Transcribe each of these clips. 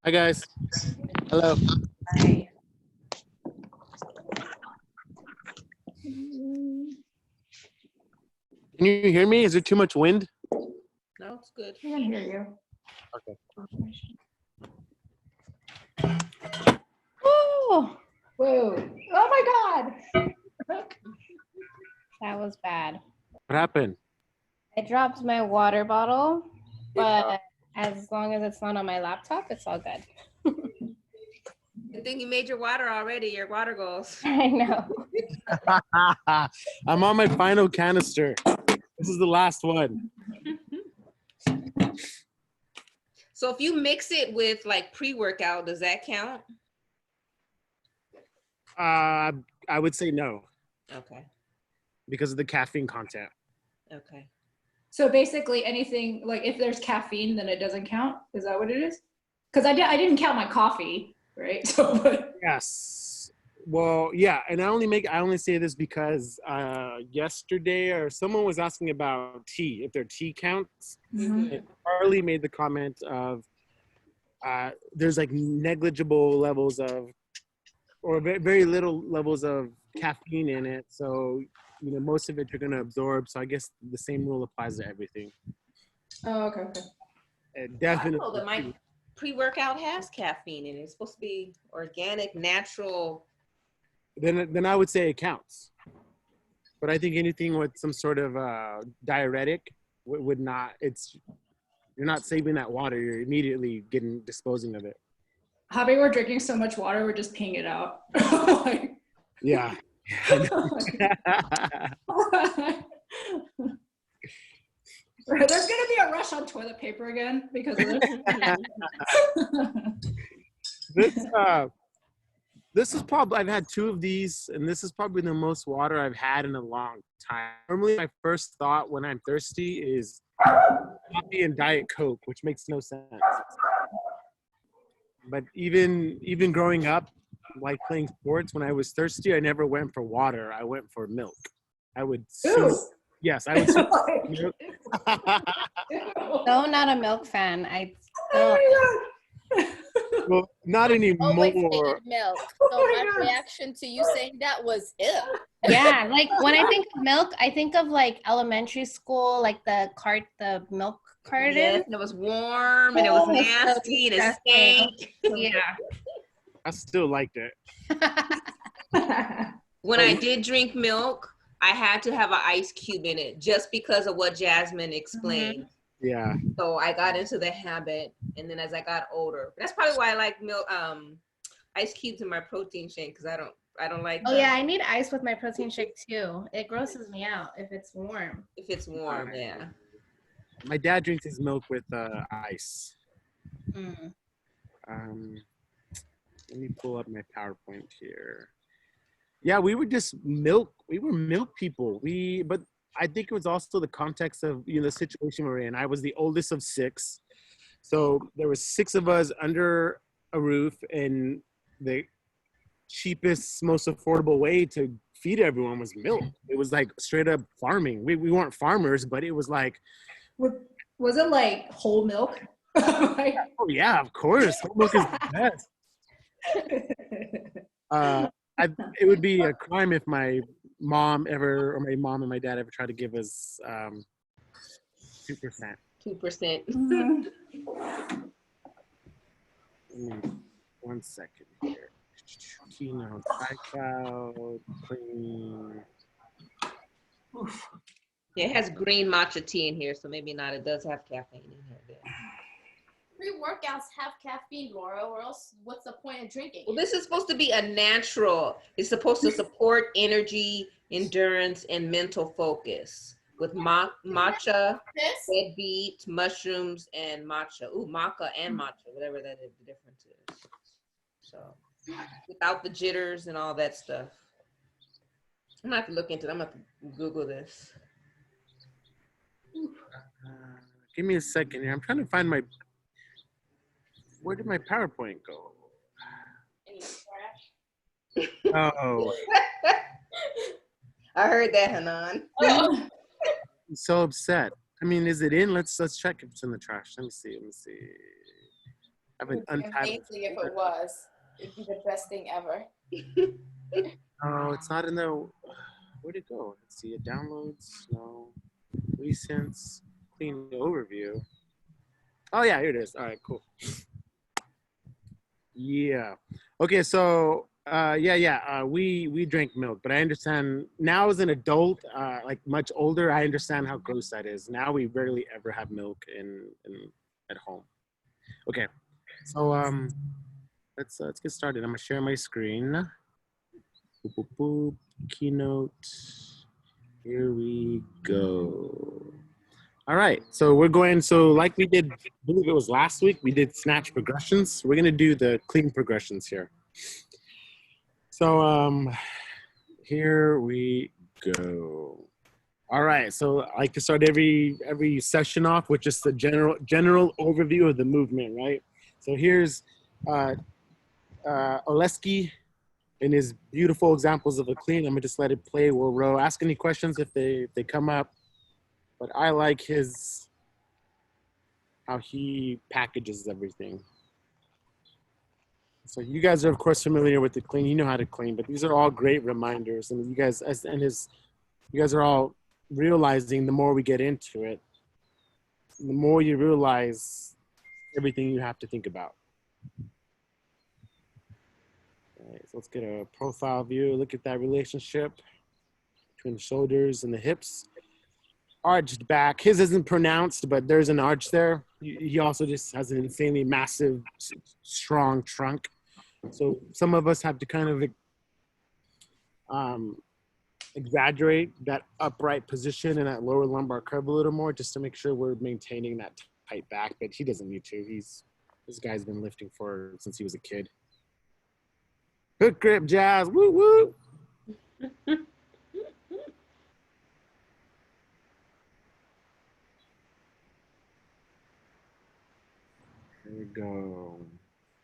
Hi guys. Hello. Hi. Can you hear me? Is there too much wind? No, it's good. I can hear you. Okay. Oh, whoa. Oh my God. That was bad. What happened? I dropped my water bottle, but as long as it's not on my laptop, it's all good. Good thing you made your water already, your water goals. I know. I'm on my final canister. This is the last one. So if you mix it with like pre-workout, does that count? I would say no Okay, because of the caffeine content. okay. So basically anything, like if there's caffeine, then it doesn't count? Is that what it is? Because I didn't count my coffee, right? So, but Yes. Well, yeah, and I only say this because yesterday or someone was asking about tea, if their tea counts. Mhm. And Carly made the comment of there's like negligible levels of, or very little levels of caffeine in it. So, most of it you're going to absorb. So I guess the same rule applies to everything. Oh, okay. It I definitely. know that my pre-workout has caffeine in it. It's supposed to be organic, natural. Then I would say it counts. But I think anything with some sort of diuretic would not. You're not saving that water. You're immediately disposing of it. Javi, we're drinking so much water, we're just peeing it out. Like, Yeah. there's gonna be a rush on toilet paper again because of this. This is probably, I've had 2 of these, and this is probably the most water I've had in a long time. Normally, my first thought when I'm thirsty is coffee and Diet Coke, which makes no sense. But even growing up, like playing sports, when I was thirsty, I never went for water. I went for milk. I would Ew. yes, I would milk. Ew. So not a milk fan. Oh my God. Well, not anymore. Always hated milk. Oh So my my God. reaction to you saying that was ew. Yeah, like when I think of milk, I think of like elementary school, like the milk carton. Yes, and it was warm and it was Oh, it's so nasty and it disgusting. stank. Yeah. I still liked it. When I did drink milk, I had to have an ice cube in it just because of what Jasmine explained. Yeah. So I got into the habit, and then as I got older, that's probably why I like milk, ice cubes in my protein shake, because I don't like. Oh yeah, I need ice with my protein shake too. It grosses me out if it's warm. If it's warm, yeah. My dad drinks his milk with ice. Mm. Let me pull up my PowerPoint here. Yeah, we were milk people. But I think it was also the context of the situation we're in. I was the oldest of 6. So there was 6 of us under a roof, and the cheapest, most affordable way to feed everyone was milk. It was like straight up farming. We weren't farmers, but it was like, Was it like whole milk? Like, oh yeah, of course. Whole milk is the best. It would be a crime if my mom and my dad ever tried to give us 2%. 2%. One second here. Keynote, iCloud, clean. Yeah, it has green matcha tea in here, so maybe not. It does have caffeine in here. Pre-workouts have caffeine, Laura, or else what's the point of drinking? Well, this is supposed to be a natural. It's supposed to support energy, endurance, and mental focus with matcha, This? red beet, mushrooms, and matcha. Ooh, maca and matcha, whatever that is, the difference is. So, without the jitters and all that stuff. I'm gonna have to look into it. I'm gonna have to Google this. Give me a second here. I'm trying to find where did my PowerPoint go? Oh, I heard that, Hanan. I'm so upset. I mean, is it in? Let's check if it's in the trash. Let me see. I have It an would be untitled. amazing if it was. It'd be the best thing ever. Oh, it's not in the. Where'd it go? Let's see. It downloads. No. Recents. Clean overview. Oh yeah, here it is. All right, cool. Yeah. Okay, so we drank milk, but I understand now as an adult, like much older, I understand how gross that is. Now we rarely ever have milk in at home. Okay, so let's get started. I'm gonna share my screen. Boop, boop, boop. Keynote. Here we go. All right, so we're going, so like we did, I believe it was last week, we did snatch progressions. We're gonna do the clean progressions here. So here we go. All right, so I like to start every session off with just a general overview of the movement, right? So here's Oleski and his beautiful examples of a clean. I'm gonna just let it play. We'll row. Ask any questions if they come up. But I like how he packages everything. So you guys are of course familiar with the clean. You know how to clean, but these are all great reminders. And you guys you guys are all realizing the more we get into it, the more you realize everything you have to think about. All right, so let's get a profile view. Look at that relationship between the shoulders and the hips. Arched back. His isn't pronounced, but there's an arch there. He also just has an insanely massive, strong trunk. So some of us have to kind of exaggerate that upright position and that lower lumbar curve a little more just to make sure we're maintaining that tight back, but he doesn't need to. This guy's been lifting since he was a kid. Hook grip, Jazz, woo woo. There we go.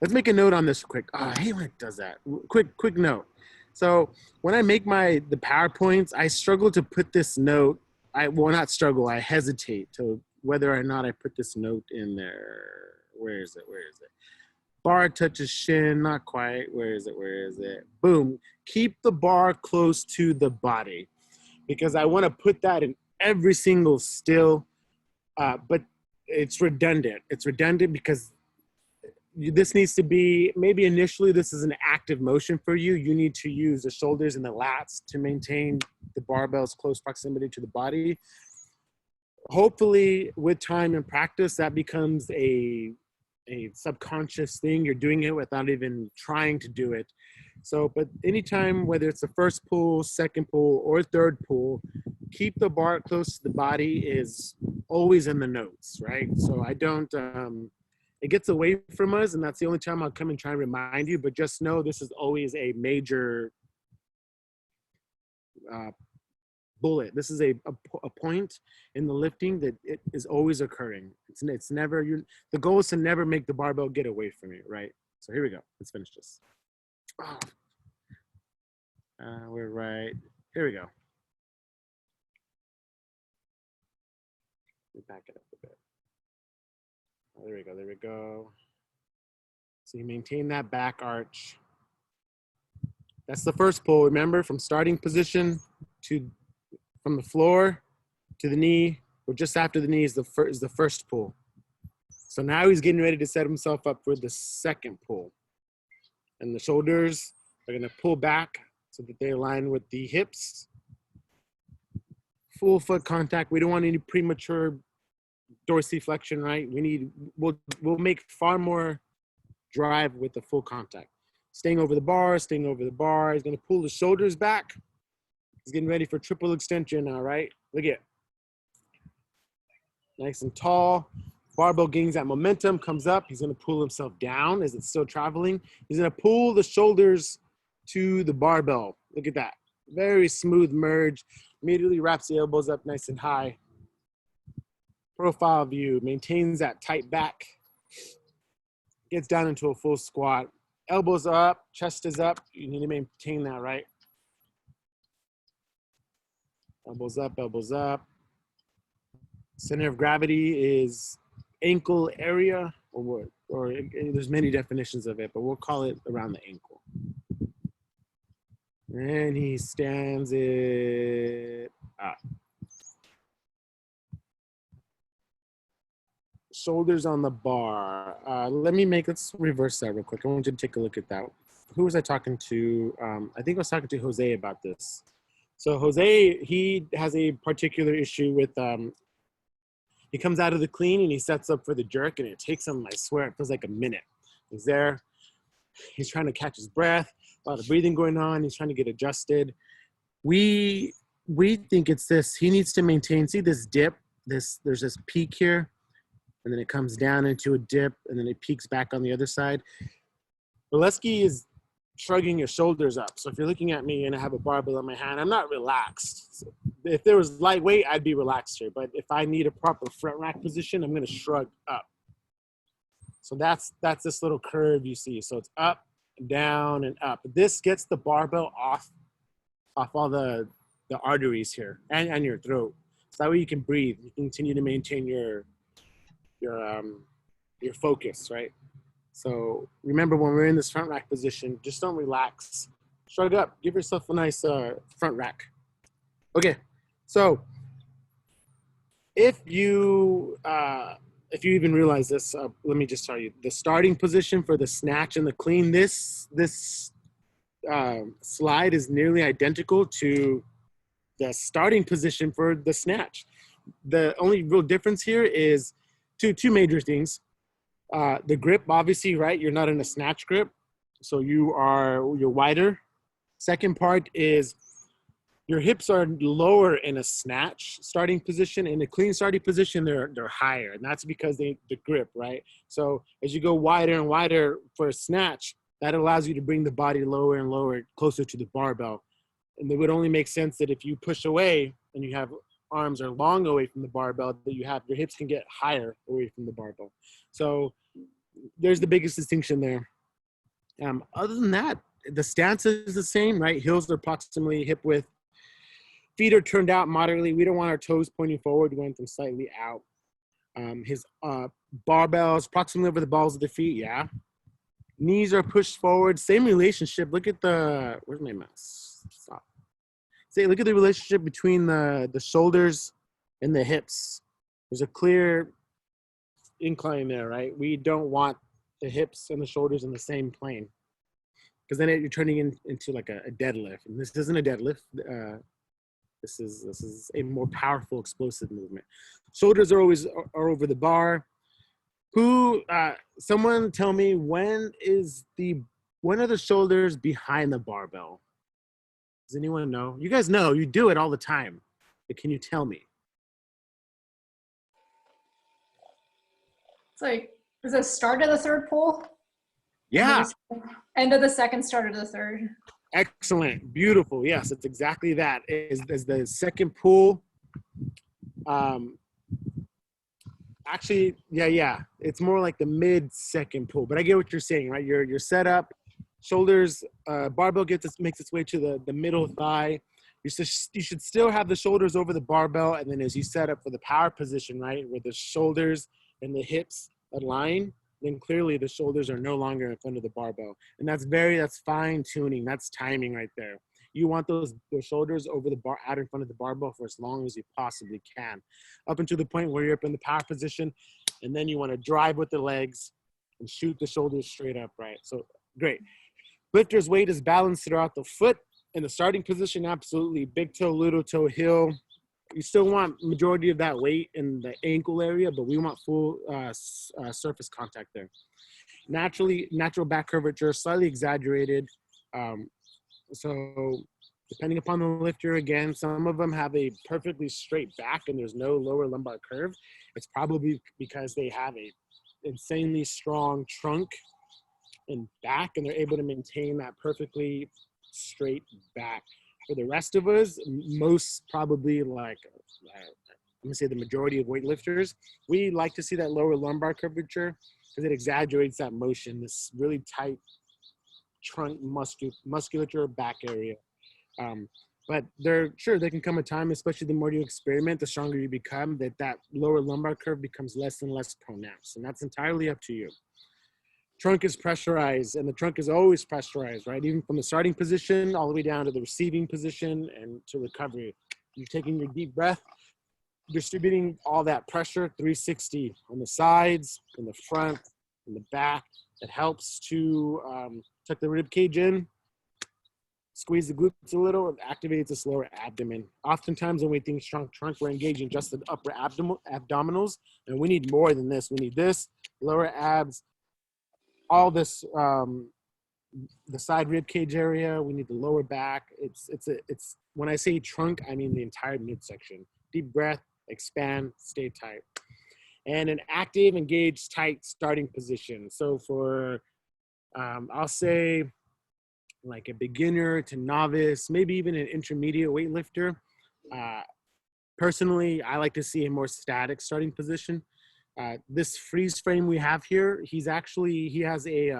Let's make a note on this quick. Oh, I hate when it does that. Quick note. So when I make the PowerPoints, I struggle to put this note. I hesitate to whether or not I put this note in there. Where is it? Bar touches shin, not quite. Where is it? Boom. Keep the bar close to the body because I want to put that in every single still, but it's redundant. It's redundant because this needs to be, maybe initially this is an active motion for you. You need to use the shoulders and the lats to maintain the barbell's close proximity to the body. Hopefully with time and practice, that becomes a subconscious thing. You're doing it without even trying to do it. So, but anytime, whether it's the first pull, second pull, or third pull, keep the bar close to the body is always in the notes, right? So I don't, it gets away from us, and that's the only time I'll come and try and remind you, but just know this is always a major bullet. This is a point in the lifting that it is always occurring. It's never, the goal is to never make the barbell get away from you, right? So here we go. Let's finish this. Oh. We're right. Here we go. Let me back it up a bit. Oh, there we go. So you maintain that back arch. That's the first pull, remember, from starting position from the floor to the knee, or just after the knee is the first pull. So now he's getting ready to set himself up for the second pull. And the shoulders are gonna pull back so that they align with the hips. Full foot contact. We don't want any premature dorsiflexion, right? We'll make far more drive with the full contact. Staying over the bar. He's gonna pull the shoulders back. He's getting ready for triple extension now, right? Look at it. Nice and tall. Barbell gains that momentum, comes up. He's gonna pull himself down as it's still traveling. He's gonna pull the shoulders to the barbell. Look at that. Very smooth merge. Immediately wraps the elbows up nice and high. Profile view, maintains that tight back. Gets down into a full squat. Elbows are up, chest is up. You need to maintain that, right? Elbows up, elbows up. Center of gravity is ankle area, or what? Or there's many definitions of it, but we'll call it around the ankle. And he stands it up. Shoulders on the bar. Let's reverse that real quick. I want you to take a look at that. Who was I talking to? I think I was talking to Jose about this. So Jose, he has a particular issue with, he comes out of the clean and he sets up for the jerk, and it takes him, I swear, it feels like a minute. He's there. He's trying to catch his breath, a lot of breathing going on. He's trying to get adjusted. We think it's this. He needs to maintain, see this dip, there's this peak here, and then it comes down into a dip, and then it peaks back on the other side. Bolesky is shrugging his shoulders up. So if you're looking at me and I have a barbell in my hand, I'm not relaxed. So if there was lightweight, I'd be relaxed here. But if I need a proper front rack position, I'm going to shrug up. So that's this little curve you see. So it's up, down, and up. This gets the barbell off all the arteries here and your throat. So that way you can breathe. You can continue to maintain your focus, right? So remember, when we're in this front rack position, just don't relax. Shrug up. Give yourself a nice front rack. Okay, so if you even realize this, let me just tell you, the starting position for the snatch and the clean, this slide is nearly identical to the starting position for the snatch. The only real difference here is two major things. The grip, obviously, right? You're not in a snatch grip, so you're wider. Second part is your hips are lower in a snatch starting position. In a clean starting position, they're higher, and that's because the grip, right? So as you go wider and wider for a snatch, that allows you to bring the body lower and lower, closer to the barbell. And it would only make sense that if you push away and you have arms are long away from the barbell, that your hips can get higher away from the barbell. So there's the biggest distinction there. Other than that, the stance is the same, right? Heels are approximately hip width. Feet are turned out moderately. We don't want our toes pointing forward. We want them slightly out. His barbells approximately over the balls of the feet, yeah. Knees are pushed forward. Same relationship. Look at where's my mouse? Stop. Look at the relationship between the shoulders and the hips. There's a clear incline there, right? We don't want the hips and the shoulders in the same plane, because then you're turning into like a deadlift. And this isn't a deadlift. This is a more powerful, explosive movement. Shoulders are always over the bar. Someone tell me, when are the shoulders behind the barbell? Does anyone know? You guys know, you do it all the time. But can you tell me? It's like, is it start of the third pull? Yeah. End of the second, start of the third. Excellent. Beautiful. Yes, it's exactly that. Is the second pull. Actually, yeah. It's more like the mid-second pull, but I get what you're saying, right? You're set up, shoulders, barbell makes its way to the middle thigh. You should still have the shoulders over the barbell, and then as you set up for the power position, right, where the shoulders and the hips align, then clearly the shoulders are no longer in front of the barbell. And that's fine tuning. That's timing right there. You want those shoulders over the bar, out in front of the barbell for as long as you possibly can, up until the point where you're up in the power position, and then you want to drive with the legs and shoot the shoulders straight up, right? So great. Lifter's weight is balanced throughout the foot. In the starting position, absolutely. Big toe, little toe, heel. You still want majority of that weight in the ankle area, but we want full surface contact there. Natural back curvature, slightly exaggerated. So depending upon the lifter, again, some of them have a perfectly straight back and there's no lower lumbar curve. It's probably because they have a insanely strong trunk and back, and they're able to maintain that perfectly straight back. For the rest of us, most probably, like, I'm gonna say the majority of weightlifters, we like to see that lower lumbar curvature because it exaggerates that motion, this really tight trunk musculature back area. But there can come a time, especially the more you experiment, the stronger you become, that lower lumbar curve becomes less and less pronounced. And that's entirely up to you. Trunk is pressurized, and the trunk is always pressurized, right? Even from the starting position all the way down to the receiving position and to recovery. You're taking your deep breath, distributing all that pressure 360 on the sides, in the front, in the back. It helps to tuck the rib cage in, squeeze the glutes a little, it activates this lower abdomen. Oftentimes when we think strong trunk, we're engaging just the upper abdominals, and we need more than this. We need this, lower abs, all this, the side rib cage area. We need the lower back. It's when I say trunk, I mean the entire midsection. Deep breath, expand, stay tight. And an active, engaged, tight starting position. So for, I'll say, like a beginner to novice, maybe even an intermediate weightlifter. Personally, I like to see a more static starting position. This freeze frame we have here, he has a,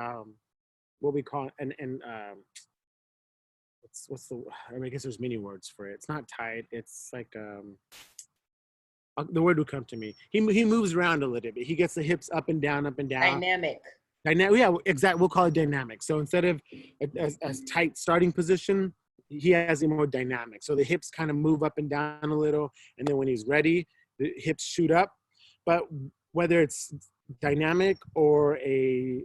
what we call I guess there's many words for it. It's not tight. It's like, the word would come to me. He moves around a little bit. He gets the hips up and down, up and down. Dynamic. Yeah, exactly. We'll call it dynamic. So instead of a tight starting position, he has a more dynamic. So the hips kind of move up and down a little, and then when he's ready, the hips shoot up. But whether it's dynamic or a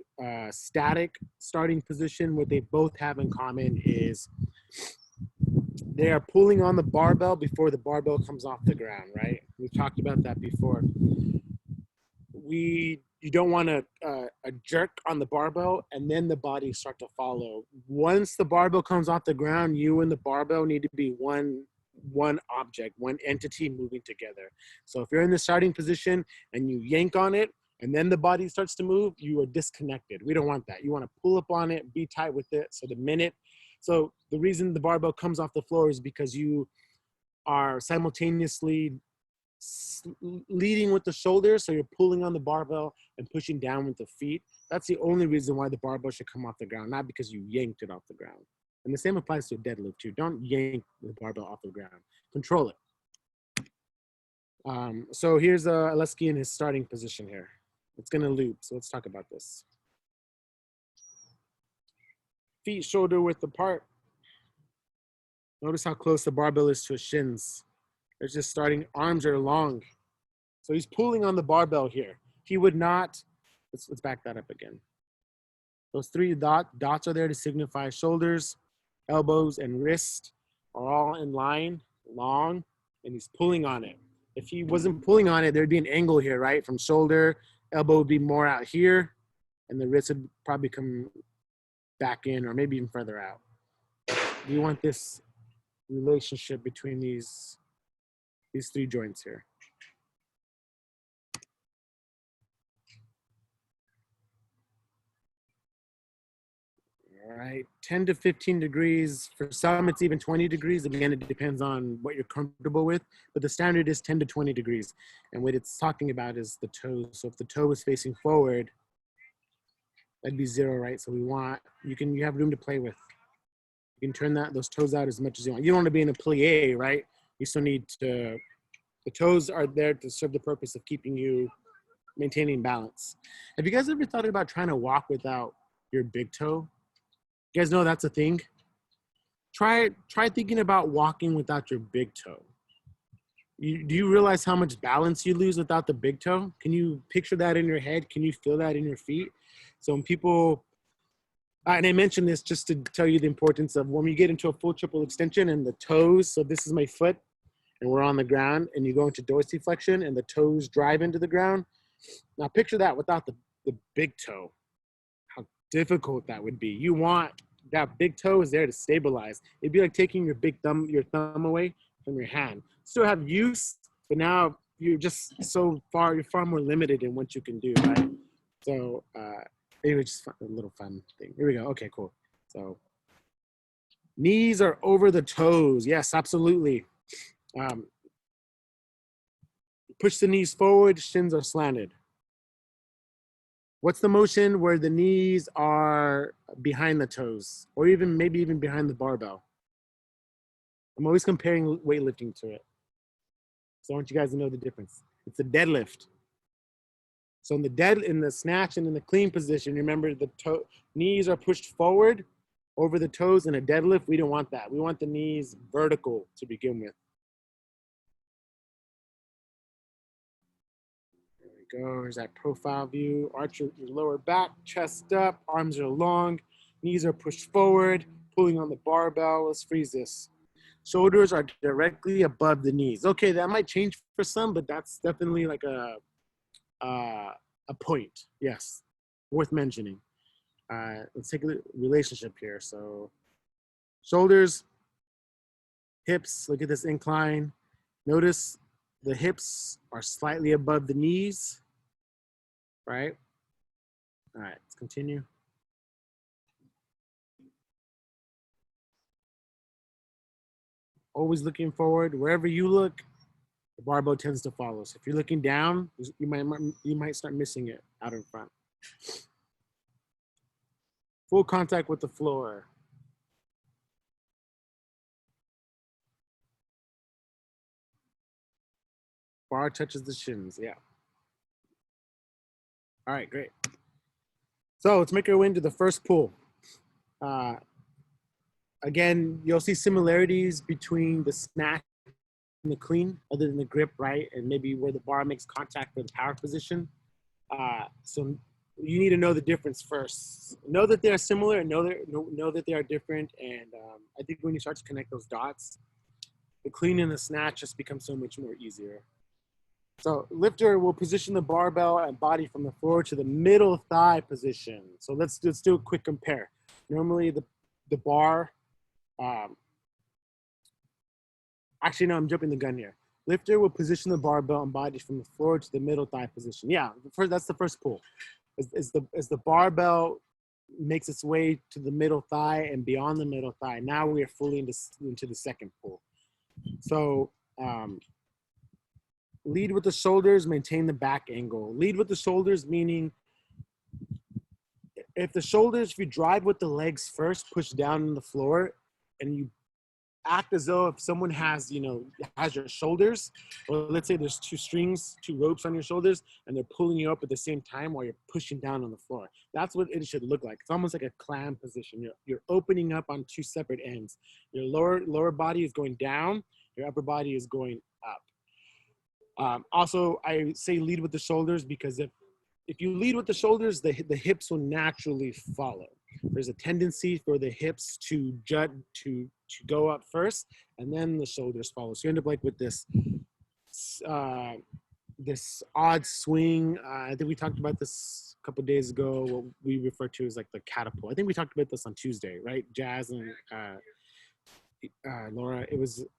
static starting position, what they both have in common is they are pulling on the barbell before the barbell comes off the ground, right? We've talked about that before. You don't want a jerk on the barbell and then the body start to follow. Once the barbell comes off the ground, you and the barbell need to be one object, one entity moving together. So if you're in the starting position and you yank on it and then the body starts to move, you are disconnected. We don't want that. You want to pull up on it, be tight with it. So the reason the barbell comes off the floor is because you are simultaneously leading with the shoulders, so you're pulling on the barbell and pushing down with the feet. That's the only reason why the barbell should come off the ground, not because you yanked it off the ground. And the same applies to a deadlift too. Don't yank the barbell off the ground. Control it. So here's Aleski in his starting position here. It's gonna loop, so let's talk about this. Feet shoulder width apart. Notice how close the barbell is to his shins. There's just starting, arms are long. So he's pulling on the barbell here. He would not, let's back that up again. Those three dots are there to signify shoulders, elbows, and wrist are all in line, long, and he's pulling on it. If he wasn't pulling on it, there'd be an angle here, right? From shoulder, elbow would be more out here, and the wrist would probably come back in or maybe even further out. We want this relationship between these three joints here. All right, 10 to 15 degrees. For some, it's even 20 degrees. Again, it depends on what you're comfortable with, but the standard is 10 to 20 degrees. And what it's talking about is the toes. So if the toe is facing forward, that'd be 0, right? So you have room to play with. You can turn those toes out as much as you want. You don't want to be in a plie, right? You still need to, the toes are there to serve the purpose of keeping you maintaining balance. Have you guys ever thought about trying to walk without your big toe? You guys know that's a thing? Try thinking about walking without your big toe. Do you realize how much balance you lose without the big toe? Can you picture that in your head? Can you feel that in your feet? So when people, and I mentioned this just to tell you the importance of when you get into a full triple extension and the toes, so this is my foot and we're on the ground and you go into dorsiflexion and the toes drive into the ground. Now picture that without the big toe. How difficult that would be. You want that big toe is there to stabilize. It'd be like taking your thumb away from your hand. Still have use, but now you're far more limited in what you can do, right? So it was just a little fun thing. Here we go. Okay, cool. So knees are over the toes. Yes, absolutely. Push the knees forward, shins are slanted. What's the motion where the knees are behind the toes or maybe even behind the barbell? I'm always comparing weightlifting to it. So I want you guys to know the difference. It's a deadlift. So in the snatch and in the clean position, remember the knees are pushed forward over the toes. In a deadlift, we don't want that. We want the knees vertical to begin with. There we go. There's that profile view. Arch your lower back, chest up, arms are long, knees are pushed forward, pulling on the barbell. Let's freeze this. Shoulders are directly above the knees. Okay, that might change for some, but that's definitely like a point. Yes, worth mentioning. Let's take a relationship here. So shoulders, hips, look at this incline. Notice the hips are slightly above the knees, right? All right, let's continue. Always looking forward. Wherever you look, the barbell tends to follow. So if you're looking down, you might start missing it out in front. Full contact with the floor. Bar touches the shins, yeah. All right, great. So let's make our way into the first pull. Again, you'll see similarities between the snatch and the clean, other than the grip, right? And maybe where the bar makes contact for the power position. So you need to know the difference first. Know that they're similar and know that they are different. And I think when you start to connect those dots, the clean and the snatch just become so much more easier. So lifter will position the barbell and body from the floor to the middle thigh position. So let's do a quick compare. Normally the bar, actually no, I'm jumping the gun here. Lifter will position the barbell and body from the floor to the middle thigh position. Yeah, that's the first pull. As the barbell makes its way to the middle thigh and beyond the middle thigh, now we are fully into the second pull. So lead with the shoulders, maintain the back angle. Lead with the shoulders, meaning if you drive with the legs first, push down on the floor, and you act as though if someone has your shoulders, or let's say there's two ropes on your shoulders, and they're pulling you up at the same time while you're pushing down on the floor. That's what it should look like. It's almost like a clam position. You're opening up on two separate ends. Your lower body is going down, your upper body is going up. Also, I say lead with the shoulders because if you lead with the shoulders, the hips will naturally follow. There's a tendency for the hips to go up first, and then the shoulders follow. So you end up like with this odd swing. I think we talked about this a couple of days ago. What we refer to as like the catapult. I think we talked about this on Tuesday, right? Jazz and Laura.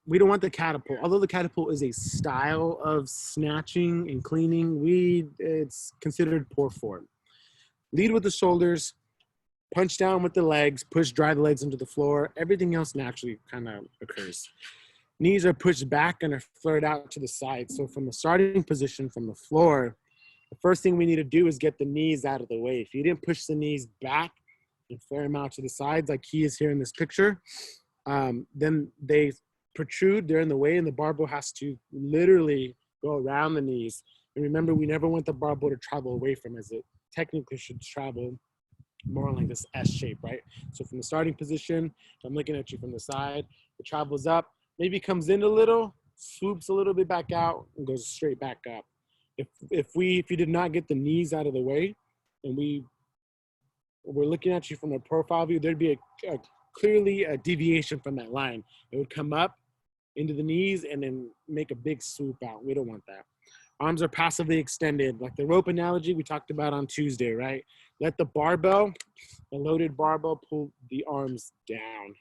We don't want the catapult. Although the catapult is a style of snatching and cleaning, it's considered poor form. Lead with the shoulders. Punch down with the legs, drive the legs into the floor. Everything else naturally kind of occurs. Knees are pushed back and are flared out to the side. So from the starting position from the floor, the first thing we need to do is get the knees out of the way. If you didn't push the knees back and flare them out to the sides like he is here in this picture, then they protrude, they're in the way, and the barbell has to literally go around the knees. And remember, we never want the barbell to travel away from us. It technically should travel more like this S shape, right? So from the starting position, if I'm looking at you from the side, it travels up, maybe comes in a little, swoops a little bit back out, and goes straight back up. If you did not get the knees out of the way, and we're looking at you from a profile view, there'd be clearly a deviation from that line. It would come up into the knees and then make a big swoop out. We don't want that. Arms are passively extended, like the rope analogy we talked about on Tuesday, right? Let the loaded barbell, pull the arms down.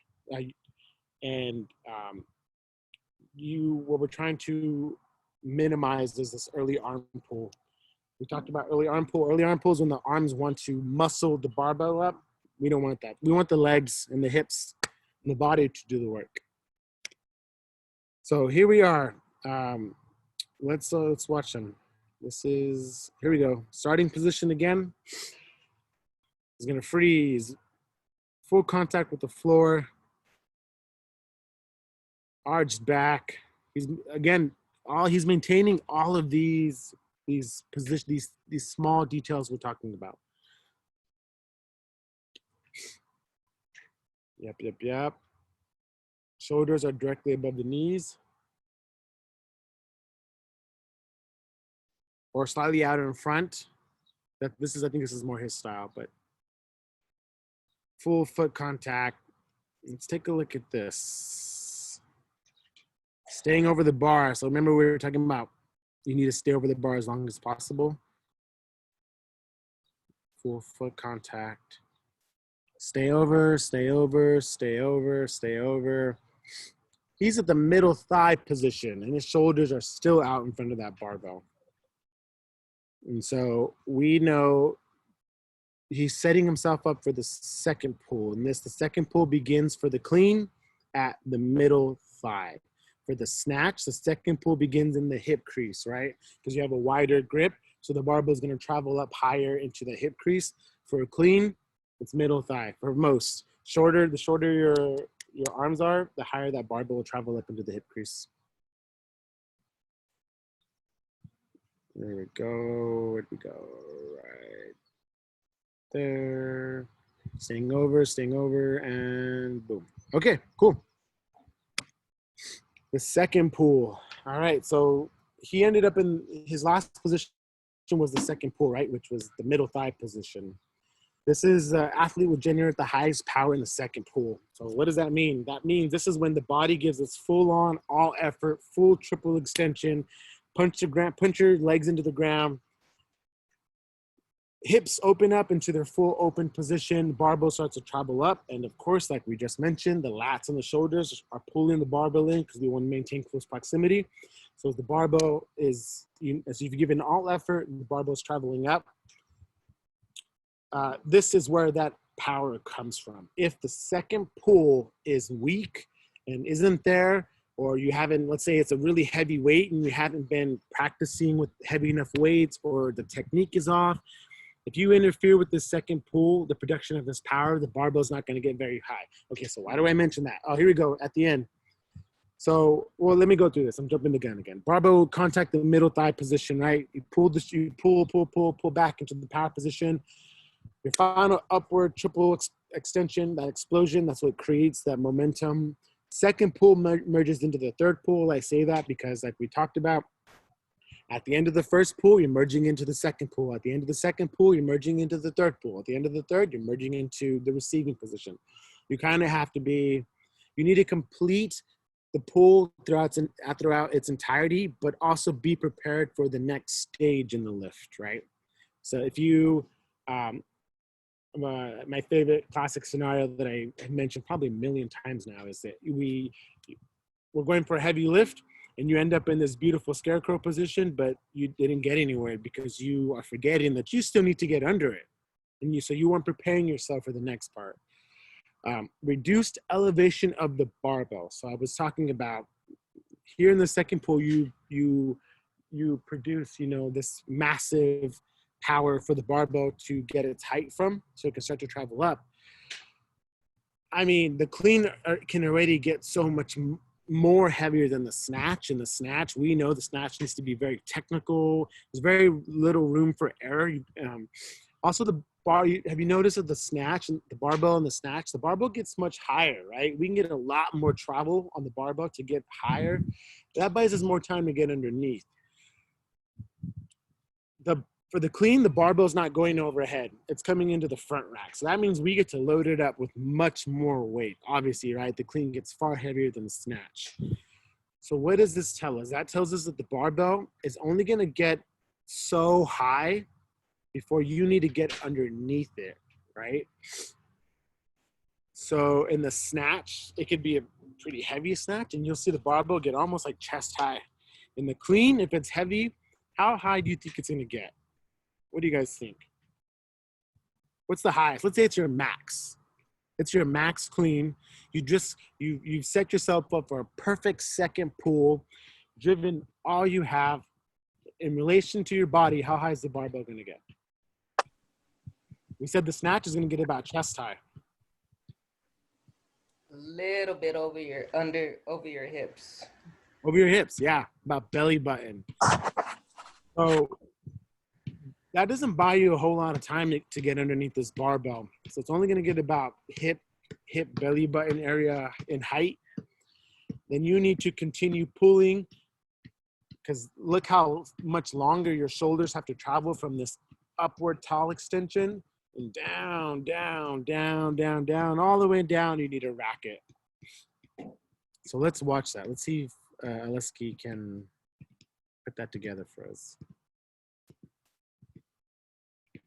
What we're trying to minimize is this early arm pull. We talked about early arm pull. Early arm pull is when the arms want to muscle the barbell up. We don't want that. We want the legs and the hips and the body to do the work. So here we are. Let's watch them. Here we go. Starting position again. He's gonna freeze. Full contact with the floor. arched back. He's again, he's maintaining all of these position, these small details we're talking about. Yep. Shoulders are directly above the knees. Or slightly out in front. I think this is more his style, but full foot contact. Let's take a look at this. Staying over the bar. So remember we were talking about you need to stay over the bar as long as possible. Full foot contact. Stay over. He's at the middle thigh position and his shoulders are still out in front of that barbell. And so we know he's setting himself up for the second pull. And the second pull begins for the clean at the middle thigh. For the snatch, the second pull begins in the hip crease, right? Because you have a wider grip. So the barbell is going to travel up higher into the hip crease. For a clean, it's middle thigh. For most, the shorter your arms are, the higher that barbell will travel up into the hip crease. There we go. Where'd we go? Right there. Staying over, and boom. Okay, cool. The second pull. All right, so he ended up in his last position was the second pull, right? Which was the middle thigh position. This is athlete will generate the highest power in the second pull. So what does that mean? That means this is when the body gives its full on, all effort, full triple extension, punch your legs into the ground. Hips open up into their full open position. Barbell starts to travel up. And of course, like we just mentioned, the lats and the shoulders are pulling the barbell in because we want to maintain close proximity. So as the barbell as you've given all effort, the barbell is traveling up. This is where that power comes from. If the second pull is weak and isn't there, or you haven't, let's say it's a really heavy weight and you haven't been practicing with heavy enough weights, or the technique is off, if you interfere with the second pull, the production of this power, the barbell is not going to get very high. Okay, so why do I mention that? Oh, here we go at the end. So, well, let me go through this. I'm jumping the gun again. Barbell will contact the middle thigh position, right? You pull back into the power position. Your final upward triple extension, that explosion, that's what creates that momentum. Second pull merges into the third pull. I say that because, like we talked about, at the end of the first pull, you're merging into the second pull. At the end of the second pull, you're merging into the third pull. At the end of the third, you're merging into the receiving position. You kind of have to you need to complete the pull throughout its entirety, but also be prepared for the next stage in the lift, right? So if you, my favorite classic scenario that I have mentioned probably a million times now is that we're going for a heavy lift and you end up in this beautiful scarecrow position, but you didn't get anywhere because you are forgetting that you still need to get under it. And so you weren't preparing yourself for the next part. Reduced elevation of the barbell. So I was talking about here in the second pull, you produce, this massive power for the barbell to get its height from, so it can start to travel up. I mean, the clean can already get so much more heavier than the snatch. And the snatch, we know the snatch needs to be very technical. There's very little room for error. Also, the bar, have you noticed that the snatch and the barbell and the snatch, the barbell gets much higher, right? We can get a lot more travel on the barbell to get higher. That buys us more time to get underneath. For the clean, the barbell is not going overhead. It's coming into the front rack. So that means we get to load it up with much more weight. Obviously, right? The clean gets far heavier than the snatch. So what does this tell us? That tells us that the barbell is only going to get so high before you need to get underneath it, right? So in the snatch, it could be a pretty heavy snatch, and you'll see the barbell get almost like chest high. In the clean, if it's heavy, how high do you think it's going to get? What do you guys think? What's the highest? Let's say it's your max. It's your max clean. You've set yourself up for a perfect second pull, driven all you have. In relation to your body, how high is the barbell going to get? We said the snatch is going to get about chest high. little bit over your hips. Over your hips, yeah, about belly button. So that doesn't buy you a whole lot of time to get underneath this barbell. So it's only going to get about hip, belly button area in height. Then you need to continue pulling, because look how much longer your shoulders have to travel from this upward tall extension and down, down, down, down, down, all the way down. You need a racket. So let's watch that. Let's see if Aleski can put that together for us.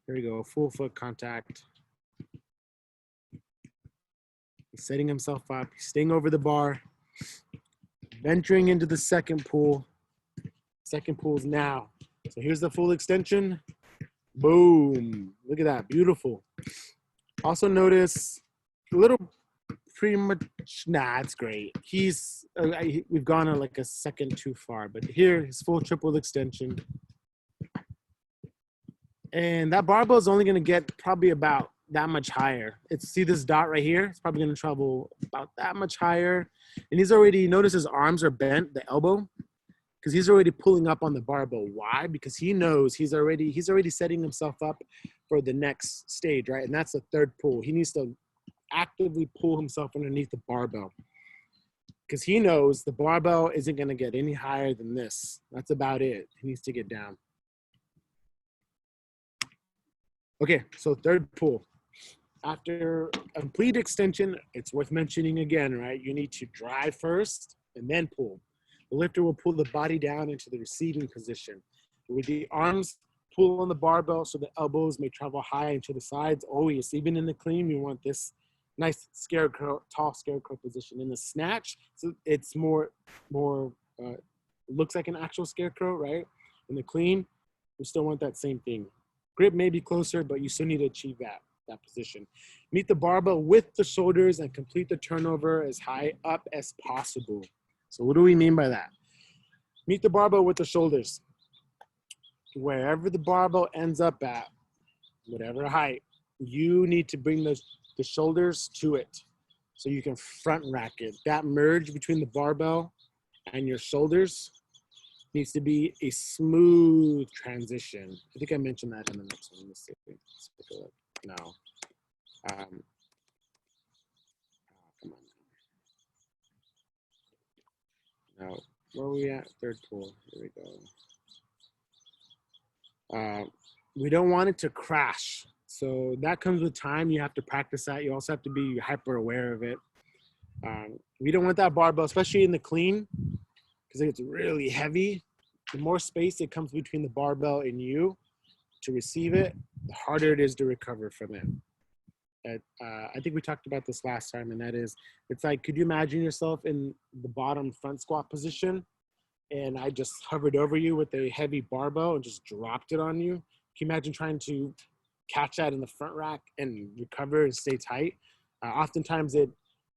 Here we go, full foot contact. He's setting himself up, he's staying over the bar, venturing into the second pull. Second pull is now. So here's the full extension. Boom, look at that, beautiful. Also notice a little it's great. We've gone like a second too far, but here his full triple extension. And that barbell is only going to get probably about that much higher. See this dot right here? It's probably going to travel about that much higher. And he's already, notice his arms are bent, the elbow, because he's already pulling up on the barbell. Why? Because he knows he's already setting himself up for the next stage, right? And that's the third pull. He needs to actively pull himself underneath the barbell, because he knows the barbell isn't going to get any higher than this. That's about it. He needs to get down. Okay, so third pull. After a complete extension, it's worth mentioning again, right? You need to drive first and then pull. The lifter will pull the body down into the receiving position. With the arms, pull on the barbell so the elbows may travel high into the sides. Always, even in the clean, you want this nice scarecrow, tall scarecrow position. In the snatch, so it's more looks like an actual scarecrow, right? In the clean, we still want that same thing. Grip may be closer, but you still need to achieve that position. Meet the barbell with the shoulders and complete the turnover as high up as possible. So what do we mean by that? Meet the barbell with the shoulders. Wherever the barbell ends up at, whatever height, you need to bring the shoulders to it so you can front rack it. That merge between the barbell and your shoulders needs to be a smooth transition. I think I mentioned that in the next one. Let's see. Let's take a look. No. Come on. No. Where are we at? Third pull. Here we go. We don't want it to crash. So that comes with time. You have to practice that. You also have to be hyper aware of it. We don't want that barbell, especially in the clean, because it gets really heavy. The more space that comes between the barbell and you to receive it, the harder it is to recover from it. I think we talked about this last time, and that is, it's like, could you imagine yourself in the bottom front squat position, and I just hovered over you with a heavy barbell and just dropped it on you? Can you imagine trying to catch that in the front rack and recover and stay tight? Oftentimes,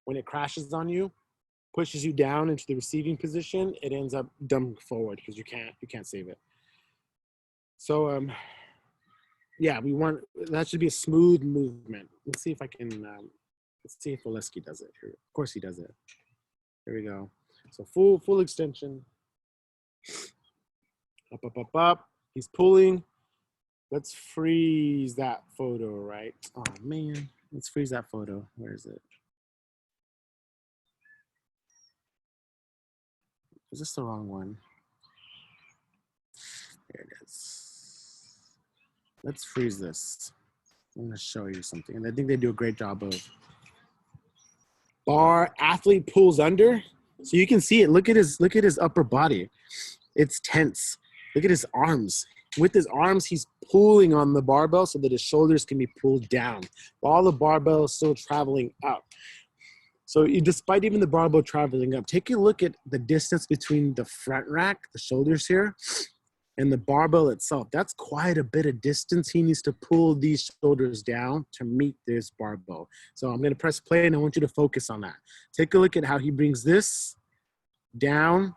when it crashes on you, pushes you down into the receiving position, it ends up dumping forward because you can't save it. So yeah, that should be a smooth movement. Let's see if I can, let's see if Oleski does it here. Of course he does it. Here we go. So full extension. Up, up, up, up. He's pulling. Let's freeze that photo, right? Oh man, let's freeze that photo. Where is it? Is this the wrong one? There it is. Let's freeze this. I'm gonna show you something. And I think they do a great job of. Bar athlete pulls under. So you can see it. Look at his upper body. It's tense. Look at his arms. With his arms, he's pulling on the barbell so that his shoulders can be pulled down while the barbell is still traveling up. So despite even the barbell traveling up, take a look at the distance between the front rack, the shoulders here, and the barbell itself. That's quite a bit of distance. He needs to pull these shoulders down to meet this barbell. So I'm going to press play, and I want you to focus on that. Take a look at how he brings this down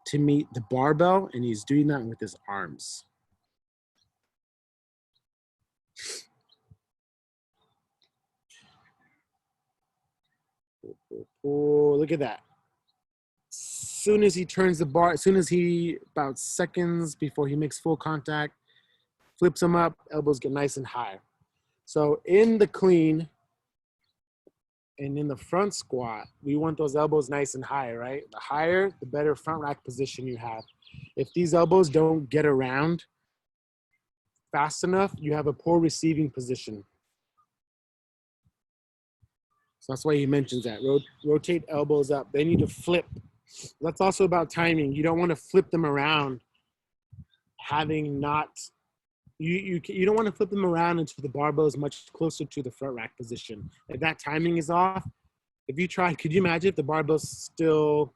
to meet the barbell, and he's doing that with his arms. Oh, look at that. Soon as he turns the bar, as soon as he, about seconds before he makes full contact, flips them up, elbows get nice and high. So in the clean and in the front squat, we want those elbows nice and high, right? The higher, the better front rack position you have. If these elbows don't get around fast enough, you have a poor receiving position. So that's why he mentions that. Rotate elbows up. They need to flip. That's also about timing. You don't want to flip them around having not, you don't want to flip them around until the barbell is much closer to the front rack position. If that timing is off, if you try, could you imagine if the barbell's still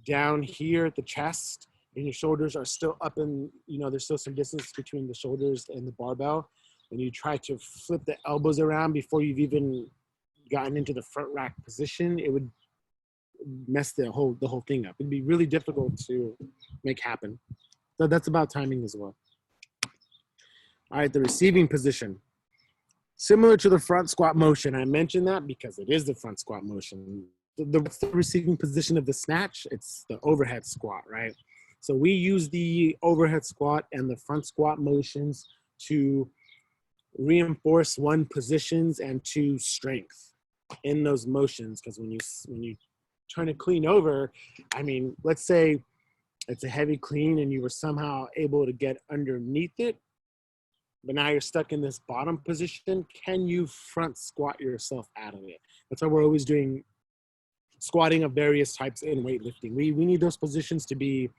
down here at the chest and your shoulders are still up and, there's still some distance between the shoulders and the barbell, and you try to flip the elbows around before you've even gotten into the front rack position, it would mess the whole thing up. It'd be really difficult to make happen. So that's about timing as well. All right, the receiving position. Similar to the front squat motion. I mentioned that because it is the front squat motion. What's the receiving position of the snatch? It's the overhead squat, right? So we use the overhead squat and the front squat motions to reinforce one, positions, and two, strength in those motions. Because when you turn it clean over, I mean, let's say it's a heavy clean and you were somehow able to get underneath it, but now you're stuck in this bottom position. Can you front squat yourself out of it? That's why we're always doing squatting of various types in weightlifting. We need those positions to be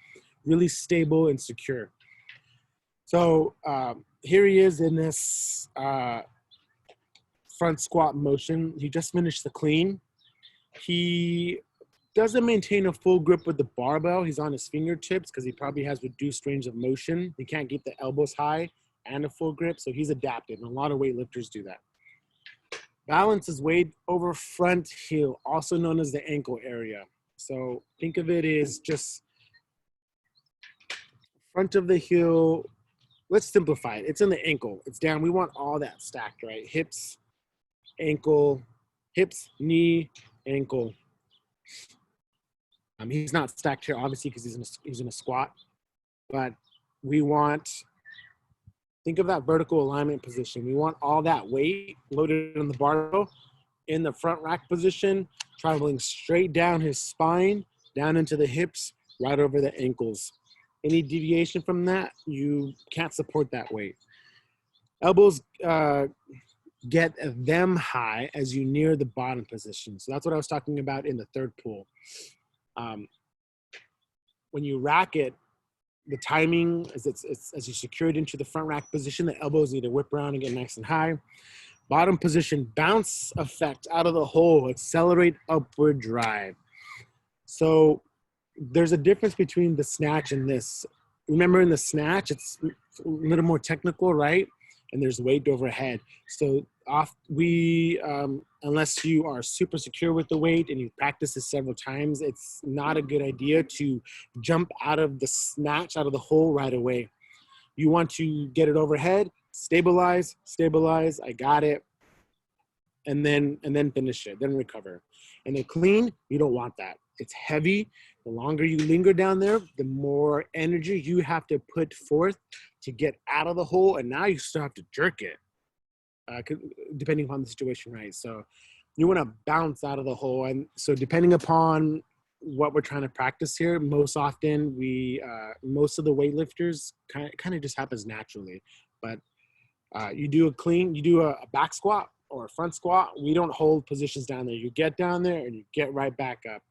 really stable and secure. So here he is in this front squat motion. He just finished the clean. He doesn't maintain a full grip with the barbell. He's on his fingertips because he probably has reduced range of motion. He can't keep the elbows high and a full grip, so he's adapted, and a lot of weightlifters do that. Balance is weight over front heel, also known as the ankle area. So think of it as just front of the heel. Let's simplify it. It's in the ankle. It's down. We want all that stacked, right? Hips, ankle, hips, knee, ankle. He's not stacked here, obviously, because he's in a squat. But we want, think of that vertical alignment position. We want all that weight loaded on the barbell in the front rack position, traveling straight down his spine, down into the hips, right over the ankles. Any deviation from that, you can't support that weight. Elbows get them high as you near the bottom position. So that's what I was talking about in the third pull. When you rack it, the timing as you secure it into the front rack position, the elbows need to whip around and get nice and high. Bottom position, bounce effect out of the hole, accelerate upward drive. So there's a difference between the snatch and this. Remember, in the snatch, it's a little more technical, right? And there's weight overhead. So unless you are super secure with the weight and you practice this several times, it's not a good idea to jump out of the snatch, out of the hole right away. You want to get it overhead, stabilize, I got it, and then finish it, then recover. And then clean, you don't want that. It's heavy. The longer you linger down there, the more energy you have to put forth to get out of the hole, and now you still have to jerk it, depending upon the situation, right? So you want to bounce out of the hole, and so depending upon what we're trying to practice here, most often most of the weightlifters kind of just happens naturally. But you do a back squat or a front squat, we don't hold positions down there. You get down there and you get right back up.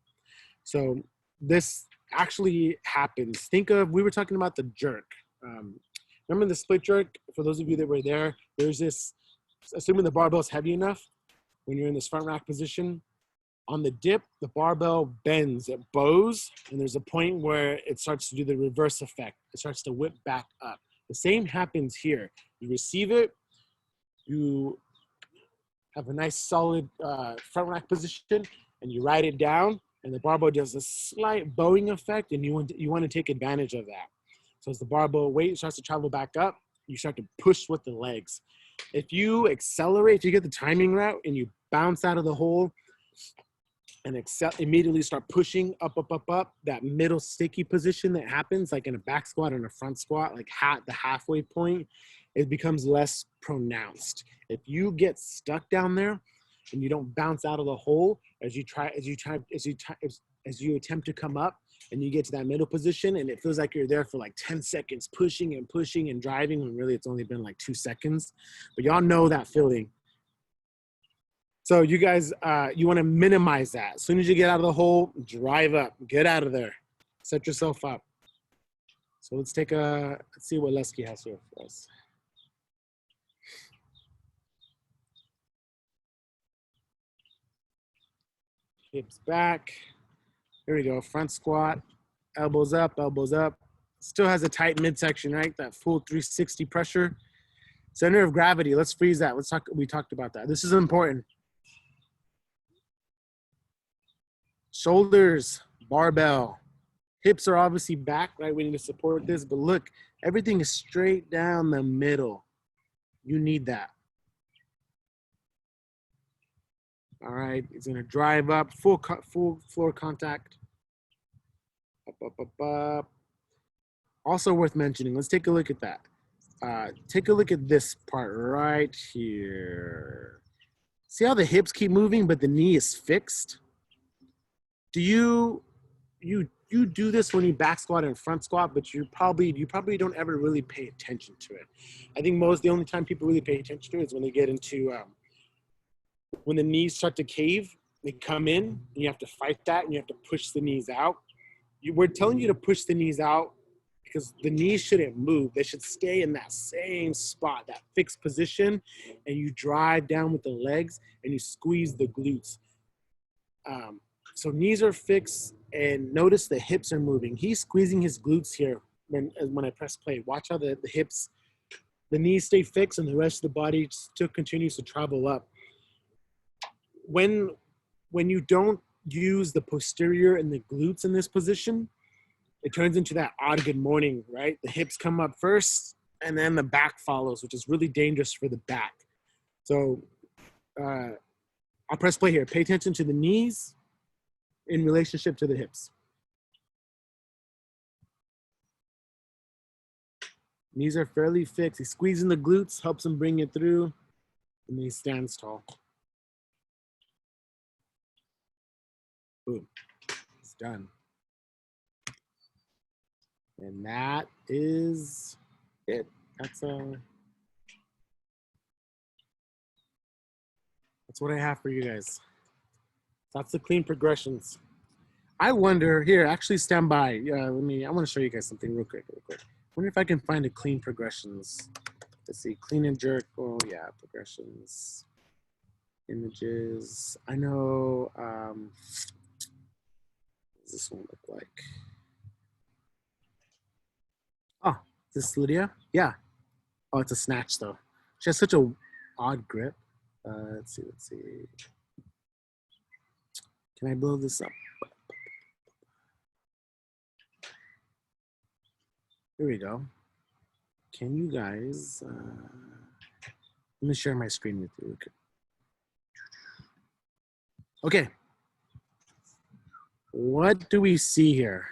So this actually happens. We were talking about the jerk. Remember the split jerk? For those of you that were there, there's this, assuming the barbell's heavy enough, when you're in this front rack position, on the dip, the barbell bends, it bows, and there's a point where it starts to do the reverse effect. It starts to whip back up. The same happens here. You receive it, you have a nice solid front rack position, and you ride it down, and the barbell does a slight bowing effect, and you want to take advantage of that. So as the barbell weight starts to travel back up, you start to push with the legs. If you accelerate, if you get the timing right, and you bounce out of the hole, and immediately start pushing up, up, up, up. That middle sticky position that happens like in a back squat and a front squat, like the halfway point, it becomes less pronounced. If you get stuck down there and you don't bounce out of the hole as you attempt to come up, and you get to that middle position and it feels like you're there for like 10 seconds pushing and pushing and driving when really it's only been like 2 seconds. But y'all know that feeling. So you guys, you want to minimize that. As soon as you get out of the hole, drive up, get out of there, set yourself up. So let's see what Lesky has here for us. Hips back. Here we go, front squat, elbows up, elbows up. Still has a tight midsection, right? That full 360 pressure. Center of gravity, let's freeze that. We talked about that. This is important. Shoulders, barbell. Hips are obviously back, right? We need to support this, but look, everything is straight down the middle. You need that. All right, it's gonna drive up, full floor contact. Up, up, up, up. Also worth mentioning, let's take a look at that. Take a look at this part right here. See how the hips keep moving, but the knee is fixed? Do you do this when you back squat and front squat, but you probably don't ever really pay attention to it. I think the only time people really pay attention to it is when they get into, when the knees start to cave, they come in, and you have to fight that, and you have to push the knees out. We're telling you to push the knees out because the knees shouldn't move. They should stay in that same spot, that fixed position, and you drive down with the legs, and you squeeze the glutes. So knees are fixed, and notice the hips are moving. He's squeezing his glutes here when I press play. Watch how the hips, the knees stay fixed, and the rest of the body still continues to travel up. When you don't use the posterior and the glutes in this position, it turns into that odd good morning, right? The hips come up first, and then the back follows, which is really dangerous for the back. So I'll press play here. Pay attention to the knees in relationship to the hips. Knees are fairly fixed. He's squeezing the glutes, helps him bring it through, and then he stands tall. Boom, it's done. And that is it. That's what I have for you guys. That's the clean progressions. I wonder, here, actually stand by. I want to show you guys something real quick. I wonder if I can find a clean progressions. Let's see, clean and jerk. Oh yeah, progressions. Images. I know, what does this one look like? Oh, is this Lydia? Yeah. Oh, it's a snatch though. She has such a odd grip. Let's see. Can I blow this up? Here we go. Can you guys, let me share my screen with you. Okay. What do we see here?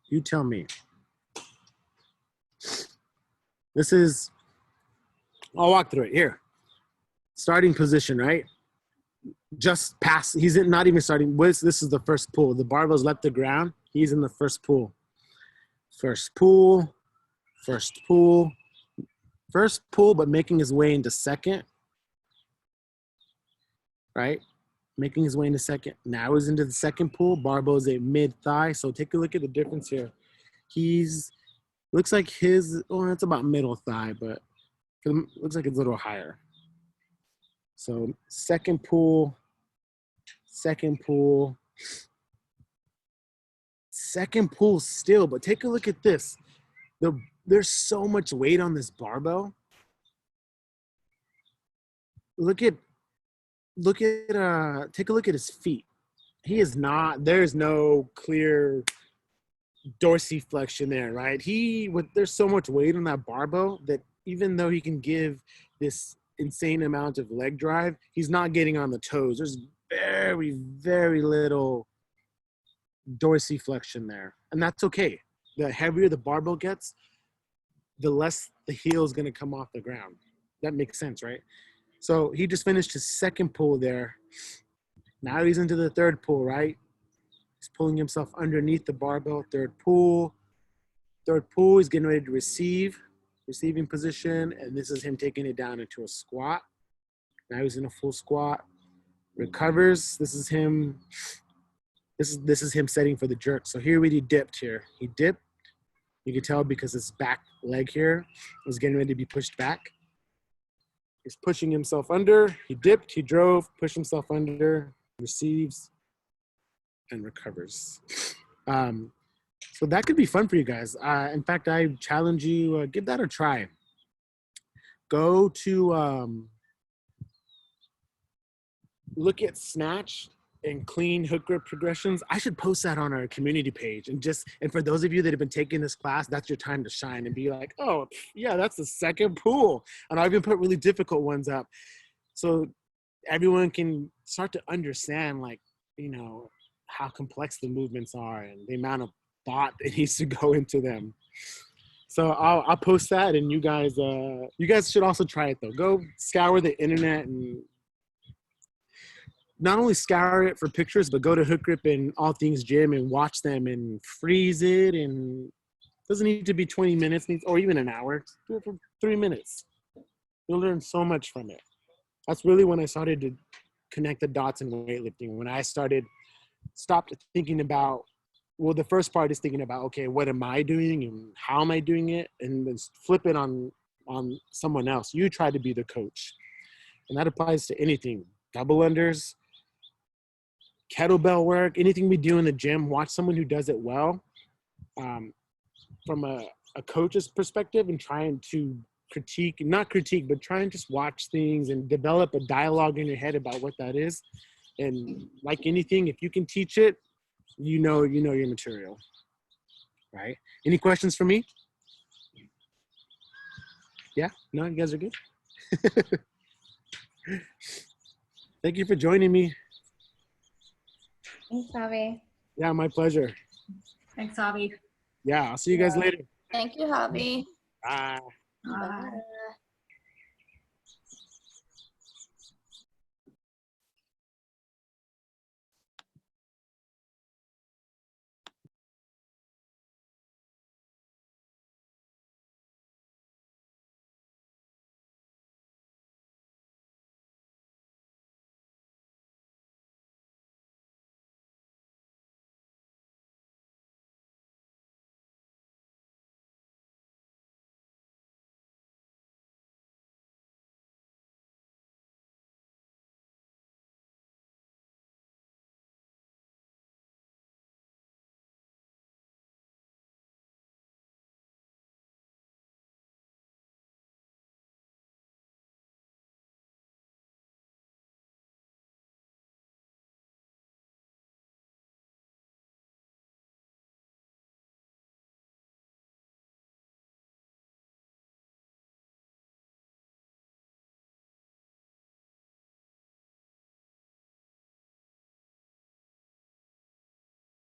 You tell me. I'll walk through it here. Starting position, right? Just past, not even starting. This is the first pull. The barbell's left the ground. He's in the first pull. First pull, but making his way into second, right? Making his way into second. Now he's into the second pull. Barbell's a mid-thigh. So take a look at the difference here. Looks like it's about middle thigh, but looks like it's a little higher. So second pull, still, but take a look at this. There's so much weight on this barbell. Take a look at his feet. There's no clear dorsiflexion there, right? There's so much weight on that barbell that even though he can give this insane amount of leg drive, he's not getting on the toes. very, very little dorsiflexion there. And that's okay. The heavier the barbell gets, the less the heel is going to come off the ground. That makes sense, right? So he just finished his second pull there. Now he's into the third pull, right? He's pulling himself underneath the barbell, third pull. Third pull, he's getting ready to receiving position, and this is him taking it down into a squat. Now he's in a full squat. Recovers. This is him setting for the jerk. So here he dipped here. He dipped. You can tell because his back leg here was getting ready to be pushed back. He's pushing himself under. He dipped, he drove, pushed himself under, receives, and recovers. So that could be fun for you guys. In fact, I challenge you, give that a try. Go to look at snatch and clean hook grip progressions. I should post that on our community page. And for those of you that have been taking this class, that's your time to shine and be like, oh, yeah, that's the second pull. And I've even put really difficult ones up. So everyone can start to understand, like, you know, how complex the movements are and the amount of thought that needs to go into them. So I'll post that, and you guys should also try it though. Go scour the internet and not only scour it for pictures, but go to Hook Grip and All Things Gym and watch them and freeze it. And it doesn't need to be 20 minutes or even an hour. Do it for 3 minutes. You'll learn so much from it. That's really when I started to connect the dots in weightlifting. When I stopped thinking about, well, the first part is thinking about, okay, what am I doing and how am I doing it? And then flip it on someone else. You try to be the coach. And that applies to anything. Double unders, kettlebell work, anything we do in the gym. Watch someone who does it well from a coach's perspective, and trying to not critique, but try and just watch things and develop a dialogue in your head about what that is. And like anything, if you can teach it, you know your material, right? Any questions for me? Yeah? No, you guys are good? Thank you for joining me. Thanks, Javi. Yeah, my pleasure. Thanks, Avi. Yeah, I'll see you guys later. Thank you, Javi. Bye. Bye.